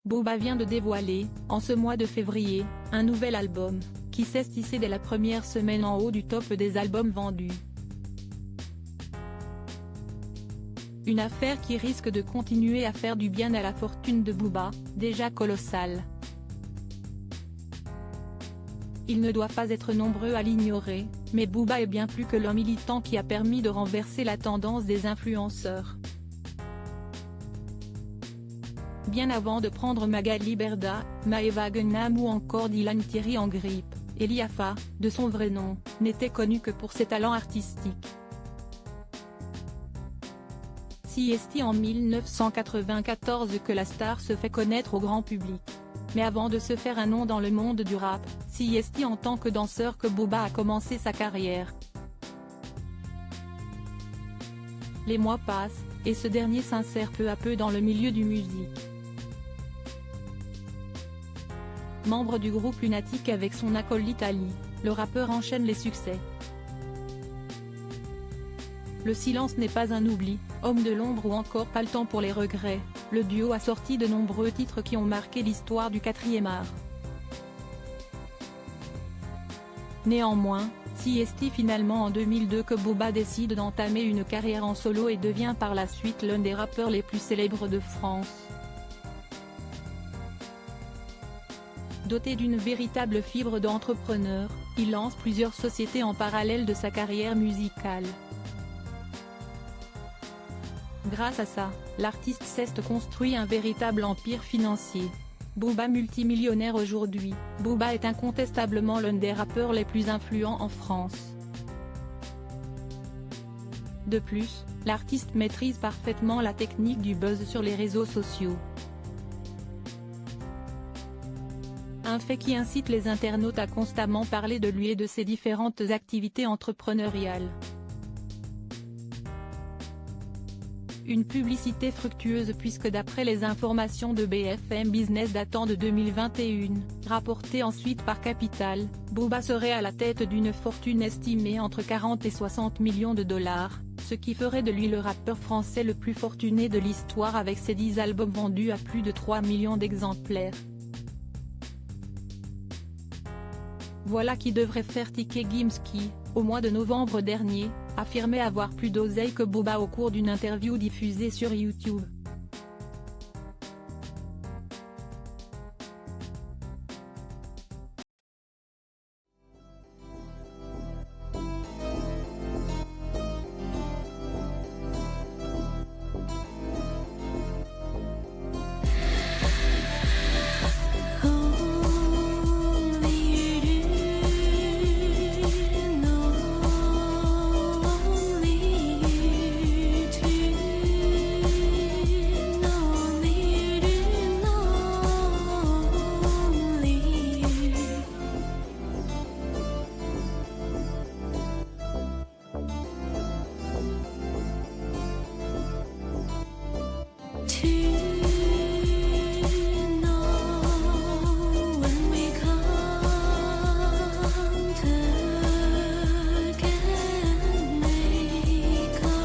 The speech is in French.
Booba vient de dévoiler, en ce mois de février, un nouvel album, qui s'est hissé dès la première semaine en haut du top des albums vendus. Une affaire qui risque de continuer à faire du bien à la fortune de Booba, déjà colossale. Il ne doit pas être nombreux à l'ignorer, mais Booba est bien plus que l'homme militant qui a permis de renverser la tendance des influenceurs. Bien avant de prendre Magali Berda, Maëva Guénam ou encore Dylan Thierry en grippe, Eliafa, de son vrai nom, n'était connu que pour ses talents artistiques. C'est en 1994 que la star se fait connaître au grand public. Mais avant de se faire un nom dans le monde du rap, c'est en tant que danseur que Booba a commencé sa carrière. Les mois passent, et ce dernier s'insère peu à peu dans le milieu du musique. Membre du groupe Lunatic avec son acolyte Ali, le rappeur enchaîne les succès. Le silence n'est pas un oubli, Homme de l'ombre ou encore Pas le temps pour les regrets, le duo a sorti de nombreux titres qui ont marqué l'histoire du 4e art. Néanmoins, c'est finalement en 2002 que Booba décide d'entamer une carrière en solo et devient par la suite l'un des rappeurs les plus célèbres de France. Doté d'une véritable fibre d'entrepreneur, il lance plusieurs sociétés en parallèle de sa carrière musicale. Grâce à ça, l'artiste s'est construit un véritable empire financier. Booba multimillionnaire aujourd'hui, Booba est incontestablement l'un des rappeurs les plus influents en France. De plus, l'artiste maîtrise parfaitement la technique du buzz sur les réseaux sociaux. Un fait qui incite les internautes à constamment parler de lui et de ses différentes activités entrepreneuriales. Une publicité fructueuse puisque d'après les informations de BFM Business datant de 2021, rapportées ensuite par Capital, Booba serait à la tête d'une fortune estimée entre 40 et 60 millions de dollars, ce qui ferait de lui le rappeur français le plus fortuné de l'histoire avec ses 10 albums vendus à plus de 3 millions d'exemplaires. Voilà qui devrait faire tiquer Gims qui, au mois de novembre dernier, affirmait avoir plus d'oseille que Booba au cours d'une interview diffusée sur YouTube. To